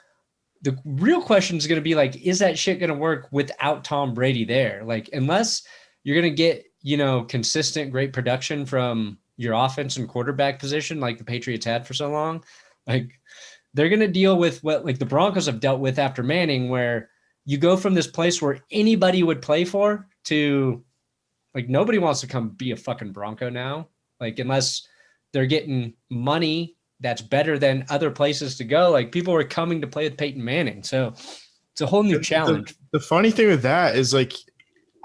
the real question is going to be like, is that shit going to work without Tom Brady there? Like, unless you're going to get, consistent, great production from your offense and quarterback position, like the Patriots had for so long, like they're going to deal with what like the Broncos have dealt with after Manning, where you go from this place where anybody would play for to like, nobody wants to come be a fucking Bronco now. Like, unless they're getting money that's better than other places to go. Like people were coming to play with Peyton Manning. So it's a whole new challenge. The funny thing with that is like,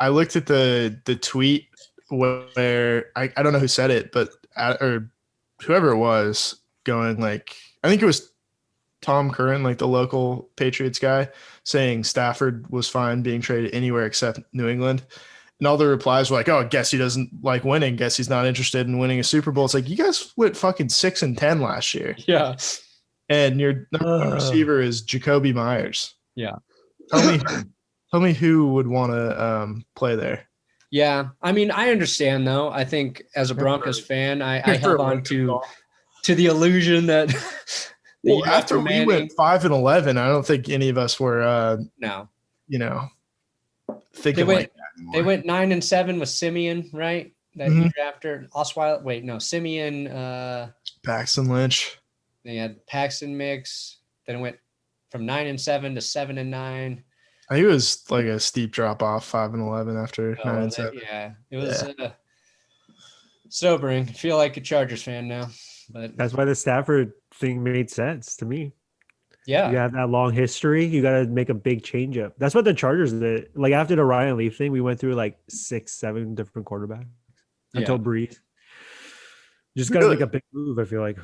I looked at the tweet where I don't know who said it, but or whoever it was going like, I think it was Tom Curran, like the local Patriots guy, saying Stafford was fine being traded anywhere except New England. And all the replies were like, oh, I guess he doesn't like winning. Guess he's not interested in winning a Super Bowl. It's like, you guys went fucking 6-10 last year. Yeah. And your number one receiver is Jacoby Myers. Yeah. Tell me who would want to play there. Yeah. I mean, I understand though. I think as a Broncos fan, I held on to the illusion that well, after we went 5-11, I don't think any of us were no. Thinking like that. They went 9-7 with Simeon, right? That year after Osweiler. Wait, no, Simeon. Paxton Lynch. They had Paxton mix. Then it went from 9-7 to 7-9. I think it was like a steep drop off, 5-11 after 9-7. Yeah, it was sobering. I feel like a Chargers fan now, but that's why the Stafford thing made sense to me. Yeah. You have that long history. You got to make a big change up. That's what the Chargers did. Like after the Ryan Leaf thing, we went through like 6-7 different quarterbacks until Breeze. You just got to make a big move, I feel like,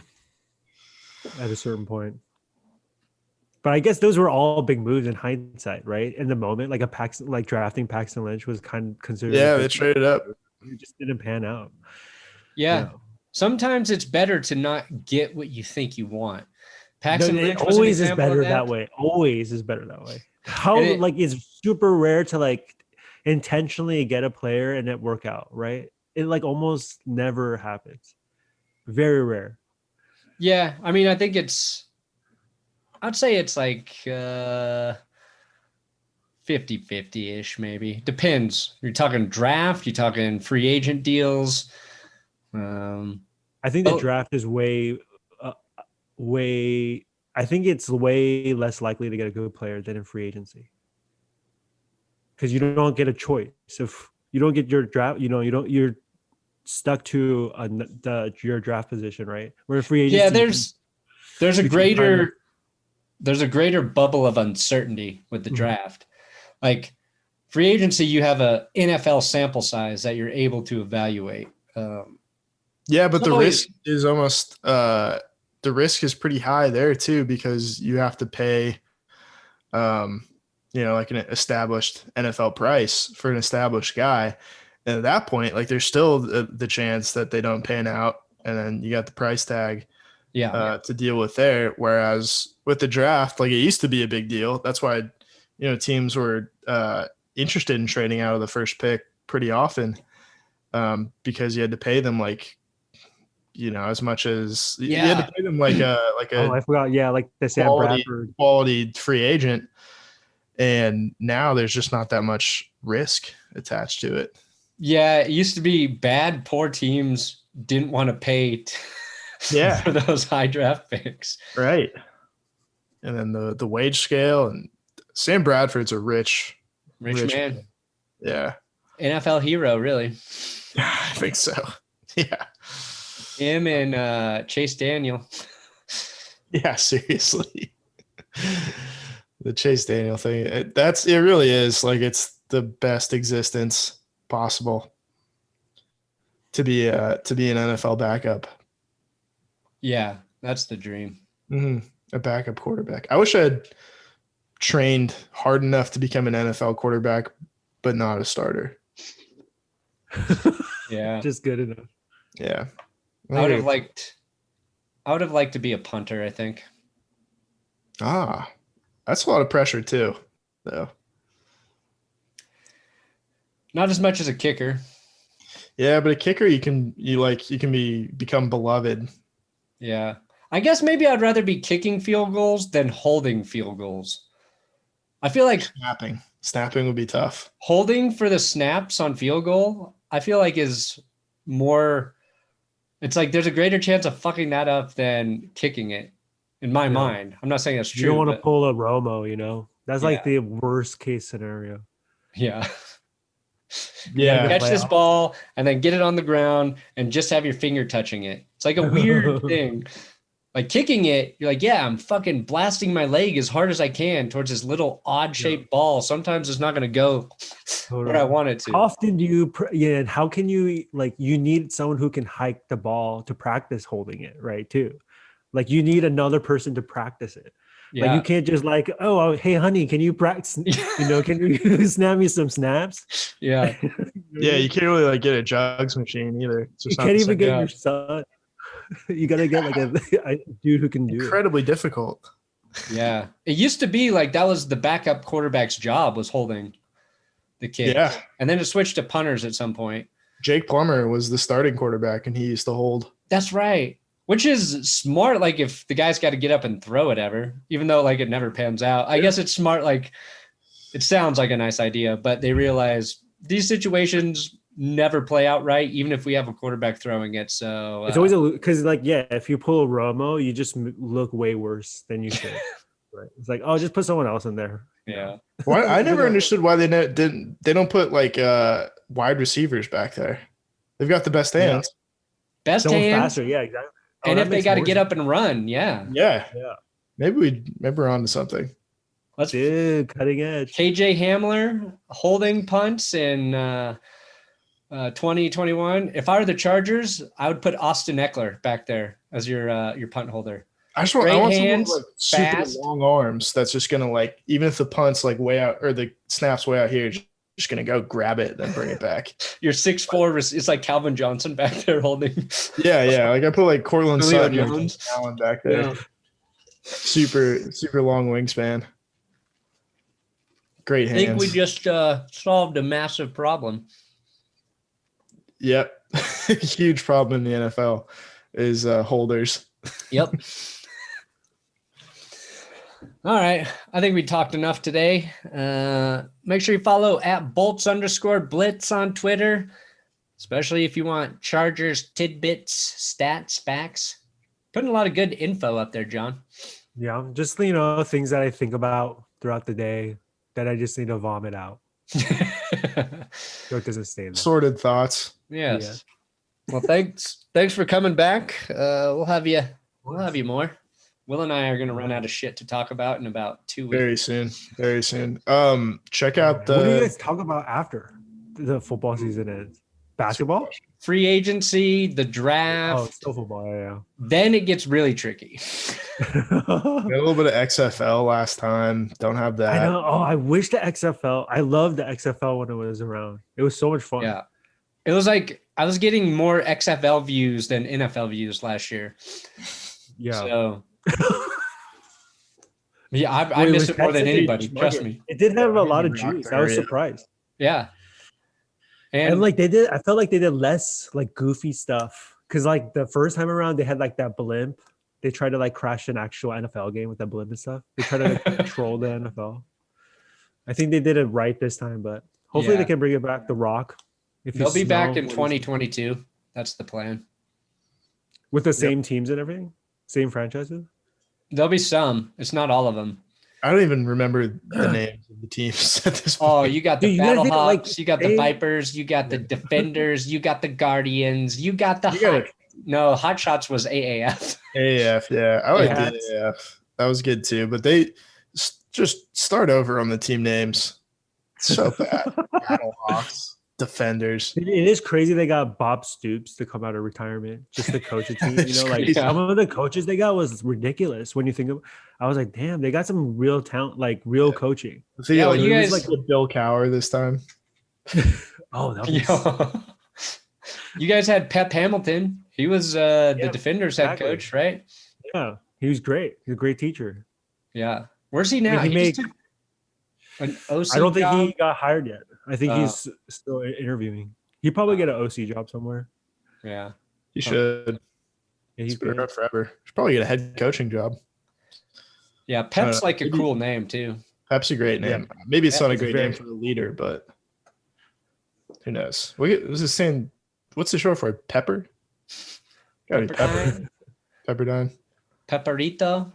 at a certain point. But I guess those were all big moves in hindsight, right? In the moment, like drafting Paxton Lynch was kind of considered. Yeah, they traded up. It just didn't pan out. Yeah. Sometimes it's better to not get what you think you want. Paxton Lynch always is better that way. Always is better that way. It's super rare to like intentionally get a player and it work out, right? It like almost never happens. Very rare. Yeah, I mean, I think I'd say it's like 50-50-ish maybe. Depends. You're talking draft, you're talking free agent deals. I think the draft is I think it's way less likely to get a good player than in free agency, because you don't get a choice. If you don't get your draft, you're stuck to your draft position, right? Where free agency, there's a greater bubble of uncertainty with the draft. Like free agency, you have a NFL sample size that you're able to evaluate. But the risk is almost the risk is pretty high there too, because you have to pay, like an established NFL price for an established guy. And at that point, like there's still the chance that they don't pan out, and then you got the price tag to deal with there. Whereas with the draft, like it used to be a big deal. That's why, teams were interested in trading out of the first pick pretty often, because you had to pay them like, as much as you had to pay them like a Oh, I forgot. Yeah, like the Sam Bradford quality free agent. And now there's just not that much risk attached to it. Yeah, it used to be bad, poor teams didn't want to pay for those high draft picks. Right. And then the wage scale, and Sam Bradford's a rich man. Yeah. NFL hero, really. I think so. Yeah. Him and Chase Daniel. Yeah, seriously. The Chase Daniel thing. It really is like it's the best existence possible to be an NFL backup. Yeah, that's the dream. Mm-hmm. A backup quarterback. I wish I had trained hard enough to become an NFL quarterback, but not a starter. Yeah. Just good enough. Yeah. I would have liked to be a punter, I think. That's a lot of pressure too, though. Not as much as a kicker. Yeah, but a kicker you can become beloved. Yeah. I guess maybe I'd rather be kicking field goals than holding field goals. I feel like snapping would be tough. Holding for the snaps on field goal, I feel like is more, it's like there's a greater chance of fucking that up than kicking it in my mind. I'm not saying that's true. You don't want to pull a Romo, That's like the worst case scenario. Yeah. Yeah. Catch this ball and then get it on the ground and just have your finger touching it. It's like a weird thing. Like kicking it, you're like, yeah, I'm fucking blasting my leg as hard as I can towards this little odd-shaped ball. Sometimes it's not going to go where I want it to. How often do you and how can you, like, you need someone who can hike the ball to practice holding it, right, too? Like, you need another person to practice it. Yeah. Like, you can't just like, oh, hey, honey, can you practice, can you snap me some snaps? Yeah. Yeah, you can't really, like, get a jugs machine either. It's just you can't even get your son. You got to get like a dude who can do incredibly difficult. Yeah. It used to be like that was the backup quarterback's job, was holding the kid. Yeah. And then it switched to punters at some point. Jake Plummer was the starting quarterback and he used to hold. That's right. Which is smart. Like if the guy's got to get up and throw it ever, even though like it never pans out. I guess it's smart. Like it sounds like a nice idea, but they realize these situations never play out right, even if we have a quarterback throwing it. So it's always because if you pull a Romo, you just look way worse than you should. Right? It's like, oh, just put someone else in there. Yeah. Why I never understood why they don't put like wide receivers back there. They've got the best hands. Best hands. Faster. Yeah, exactly. And if they got to get up and run, yeah. Maybe we're on to something. Let's cutting edge. KJ Hamler holding punts in 2021. If I were the Chargers, I would put Austin Eckler back there as your punt holder. I want hands, someone with super fast, long arms that's just gonna, like, even if the punt's like way out or the snap's way out here, just gonna go grab it then bring it back. Your 6'4", it's like Calvin Johnson back there holding. Yeah. Like I put like Cortland Sutton and Allen back there. Yeah. Super long wingspan. Great hands. I think we just solved a massive problem. Yep. Huge problem in the NFL is holders. Yep. All right. I think we talked enough today. Make sure you follow @Bolts_Blitz on Twitter, especially if you want Chargers tidbits, stats, facts. Putting a lot of good info up there, John. Yeah. Just, things that I think about throughout the day that I just need to vomit out. So it doesn't stay there. Sorted thoughts. Yes. Yeah. Well, thanks for coming back. We'll have you more. Will and I are going to run out of shit to talk about in about 2 weeks. Very soon. Check out the. What do you guys talk about after the football season ends? Basketball? Free agency, the draft. Oh, it's still football. Yeah. Then it gets really tricky. Got a little bit of XFL last time. Don't have that. I know. Oh, I wish the XFL. I loved the XFL when it was around. It was so much fun. Yeah. It was like I was getting more XFL views than NFL views last year. Yeah. So yeah, I miss it more than anybody. Trust me. It did have a lot of juice. I was surprised. Yeah. And like I felt like they did less like goofy stuff because like the first time around they had like that blimp. They tried to like crash an actual NFL game with that blimp and stuff. They tried to like troll the NFL. I think they did it right this time, but hopefully they can bring it back. The Rock. If they'll be back in 2022. That's the plan. With the same teams and everything, same franchises. There'll be some. It's not all of them. I don't even remember the names of the teams at this point. Oh, you got the Battlehawks, like, you got the Vipers, you got the Defenders, you got the Guardians, you got the Hot Shots was AAF. AAF, yeah. I like the AAF. That was good too. But they just start over on the team names. So bad. Battlehawks, Defenders. It is crazy they got Bob Stoops to come out of retirement just to coach a team. Some of the coaches they got was ridiculous when you think of. I was like, damn, they got some real talent, like real coaching. So yeah, you guys like with Bill Cowher this time. Oh, that was. You guys had Pep Hamilton. He was the Defenders head coach, right? Yeah, he was great. He's a great teacher. Yeah, where's he now? He took an OC I don't think job? he got hired yet. I think he's still interviewing. He probably get an OC job somewhere. Yeah, he should. Yeah, he's been around forever. Should probably get a head coaching job. Yeah, Pep's like a cool name too. Pep's a great name. Yeah. Maybe it's not a great name for the leader, but who knows? Was this saying? What's the short for? Pepper? Gotta be Pepper. Pepperdine. Pepperito.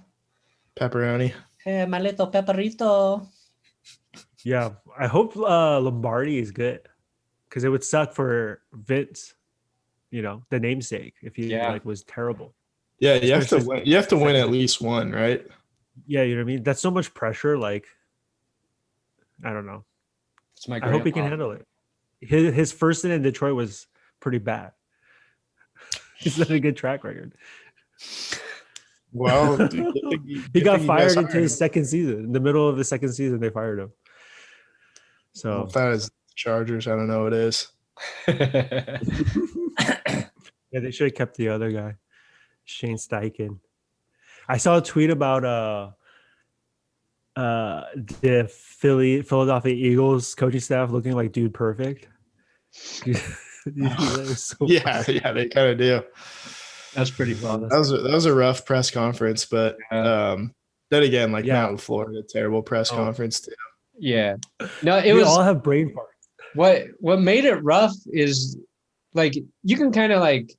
Pepperoni. Hey, my little Pepperito. Yeah, I hope Lombardi is good because it would suck for Vince, the namesake, if he was terrible. Yeah, you have to win. You have to win at least one, right? Yeah, you know what I mean. That's so much pressure. Like, I don't know. I hope he can handle it. His first stint in Detroit was pretty bad. He's not a good track record. Well, he got fired into his second season. In the middle of the second season, they fired him. So if that is Chargers, I don't know what it is. Yeah, they should have kept the other guy, Shane Steichen. I saw a tweet about the Philadelphia Eagles coaching staff looking like Dude Perfect. Yeah, they kind of do. That's pretty fun. That was a rough press conference, but then again, like Mountain Florida, terrible press conference too. Yeah, no, we all have brain farts. What made it rough is like you can kind of like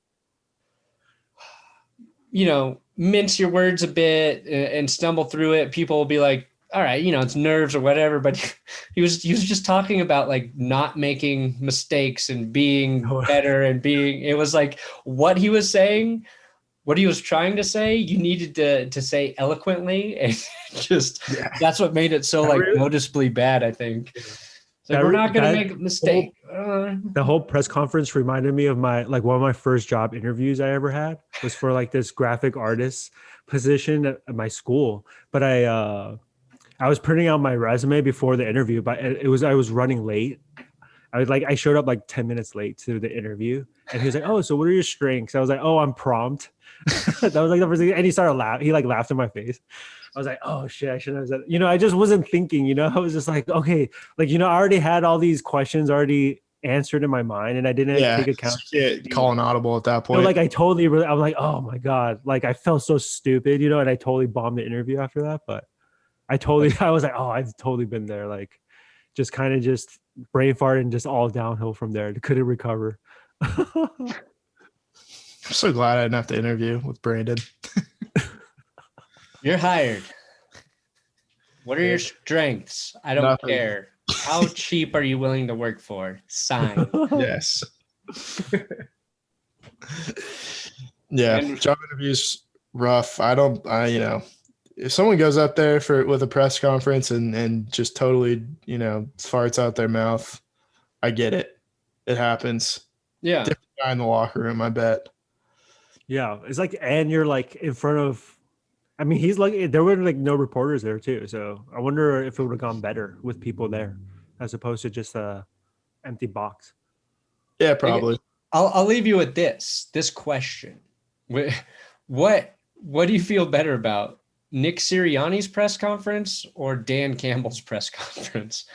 mince your words a bit and stumble through it. People will be like, all right, it's nerves or whatever. But he was just talking about like not making mistakes and being better and it was like what he was saying, what he was trying to say, you needed to say eloquently. And that's what made it so like noticeably bad, I think. Like, we're not going to make a mistake. The whole press conference reminded me of one of my first job interviews I ever had was for like this graphic artist position at my school. But I was printing out my resume before the interview, but I was running late. I showed up like 10 minutes late to the interview, and he was like, "Oh, so what are your strengths?" I was like, "Oh, I'm prompt." That was like the first thing, and he started laughing. He like laughed in my face. I was like, "Oh shit, I shouldn't have said." I just wasn't thinking. I was just like, "Okay," like I already had all these questions already answered in my mind, and I didn't take account. Call an audible at that point. Like I'm like, "Oh my god!" Like I felt so stupid, and I totally bombed the interview after that. But I was like, "Oh, I've totally been there." Like, just kind of just brain fart and just all downhill from there. Couldn't recover. I'm so glad I didn't have to interview with Brandon. You're hired. What are your strengths? I don't care. How cheap are you willing to work for? Sign. Yes. Yeah. Job interviews rough. If someone goes up there with a press conference and just totally, farts out their mouth, I get it. It happens. Yeah. Different guy in the locker room, I bet. Yeah. It's like, and you're like in front of, he's like, there were like no reporters there too. So I wonder if it would have gone better with people there as opposed to just a empty box. Yeah, probably. I'll leave you with this question. What do you feel better about? Nick Sirianni's press conference or Dan Campbell's press conference?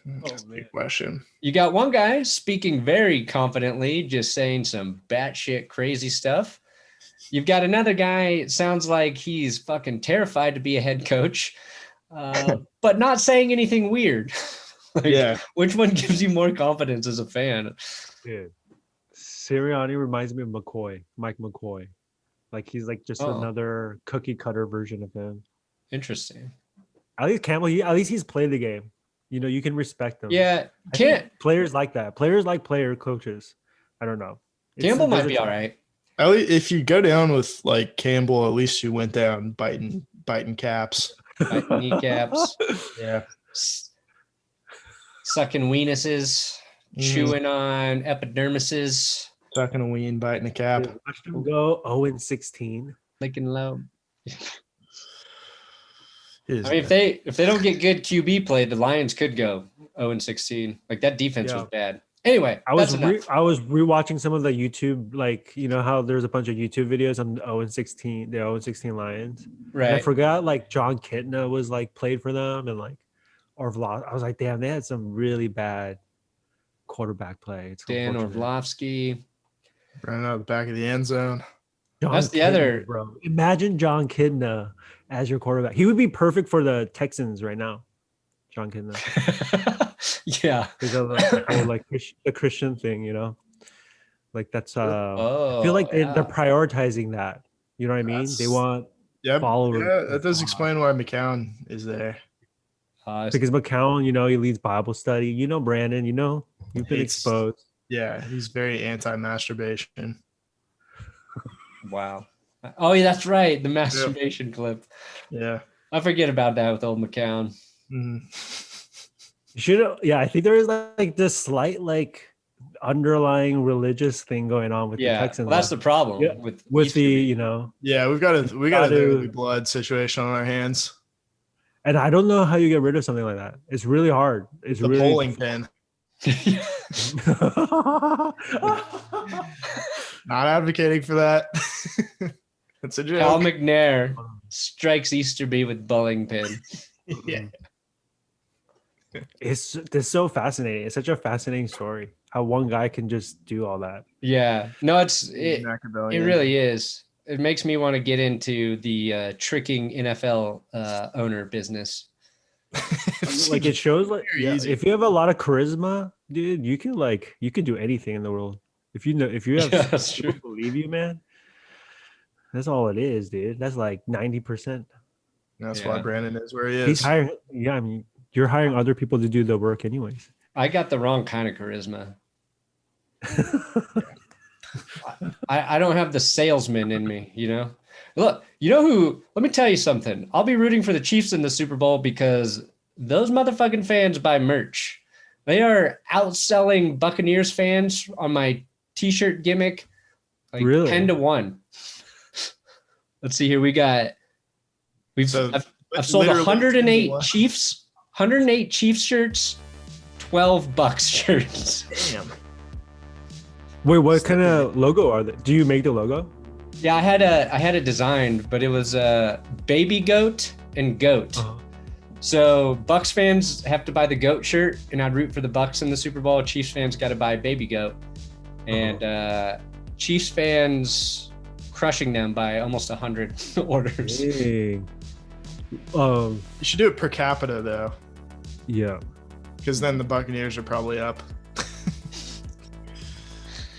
That's a good question. You got one guy speaking very confidently, just saying some batshit crazy stuff. You've got another guy, it sounds like he's fucking terrified to be a head coach, but not saying anything weird. Yeah. Which one gives you more confidence as a fan? Dude, Sirianni reminds me of Mike McCoy. Like he's like just another cookie cutter version of him. Interesting. At least Campbell, at least he's played the game. You know, you can respect them. Yeah, players like that. Players like player coaches. I don't know. Campbell might be all right. At least if you go down with like Campbell, at least you went down biting caps, biting kneecaps. Yeah, sucking weenuses, chewing on epidermises, sucking a ween, biting a cap. Dude, watch them go 0-16, licking low. I mean, if they don't get good QB play, the Lions could go 0-16. Like that defense was bad. Anyway, I was rewatching some of the YouTube, like you know how there's a bunch of YouTube videos on the 0-16 Lions. Right. And I forgot like John Kitna was like played for them and like Orlovsky. I was like, damn, they had some really bad quarterback play. It's Dan Orlovsky running out the back of the end zone. That's the other, bro. Imagine John Kitna as your quarterback. He would be perfect for the Texans right now. John Kitna. Yeah. Because of the Christian thing, you know? Like that's I feel like they're prioritizing that. You know what I mean? They want followers. Yeah, that does explain why McCown is there. Because McCown, you know, he leads Bible study. You know, Brandon, you know, you've been exposed. Yeah, he's very anti-masturbation. Wow. Oh, yeah, that's right. The masturbation clip. Yeah. I forget about that with old McCown. Mm-hmm. I think there is like this slight like underlying religious thing going on with the Texans. Well, that's the problem with the, you know. Yeah, we got a dirty blood situation on our hands. And I don't know how you get rid of something like that. It's really hard. It's the really bowling pin. Not advocating for that. That's a joke. Cal McNair strikes Easterby with bowling pin. Yeah. It's so fascinating. It's such a fascinating story. How one guy can just do all that. Yeah. No, it really is. It makes me want to get into the tricking NFL owner business. Like it shows like if you have a lot of charisma, dude, you can do anything in the world. If you have people believe you, man. That's all it is, dude. That's like 90%. That's why Brandon is where he is. He's hiring. Yeah, I mean, you're hiring other people to do the work, anyways. I got the wrong kind of charisma. I don't have the salesman in me, you know. Look, you know who? Let me tell you something. I'll be rooting for the Chiefs in the Super Bowl because those motherfucking fans buy merch. They are outselling Buccaneers fans on my T-shirt gimmick, like really? 10-1. Let's see here. I've sold 108 Chiefs, 108 Chiefs shirts, 12 Bucks shirts. Damn. Wait, what kind of logo are they? Do you make the logo? Yeah, I had it designed, but it was baby goat and goat. Uh-huh. So Bucks fans have to buy the goat shirt, and I'd root for the Bucks in the Super Bowl. Chiefs fans got to buy baby goat, and Chiefs fans crushing them by almost 100 orders. Hey. You should do it per capita though. Yeah, because then the Buccaneers are probably up.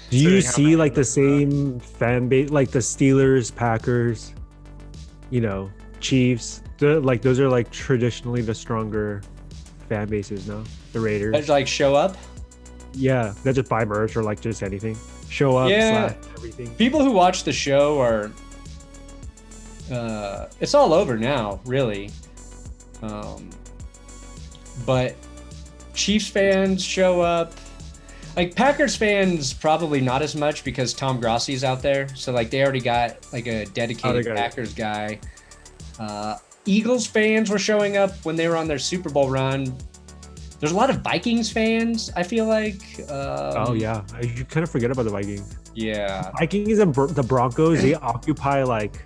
Do you see like the same fan base, like the Steelers, Packers, you know, Chiefs? Like those are like traditionally the stronger fan bases, no? The Raiders. That like show up? Yeah, that just buy merch or like just anything. Show up, everything. People who watch the show are, it's all over now, really. But Chiefs fans show up. Like Packers fans, probably not as much because Tom Grossi's out there. So like they already got like a dedicated Packers guy. Eagles fans were showing up when they were on their Super Bowl run. There's a lot of Vikings fans, I feel like. You kind of forget about the Vikings. Yeah. Vikings and the Broncos, they occupy like,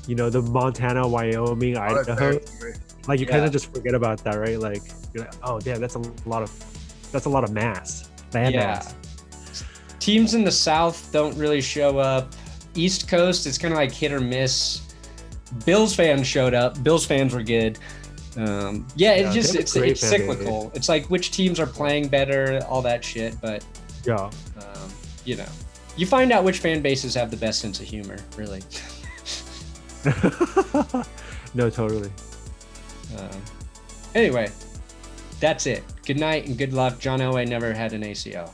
you know, the Montana, Wyoming, Idaho. Like you kind of just forget about that, right? Like, you're like, oh damn, that's a lot of mass. Mass. Teams in the South don't really show up. East Coast, it's kind of like hit or miss. Bills fans showed up. Bills fans were good. It's cyclical. It's like which teams are playing better, all that shit. But you find out which fan bases have the best sense of humor, really. No, totally. Anyway, that's it. Good night and good luck. John Elway never had an ACL.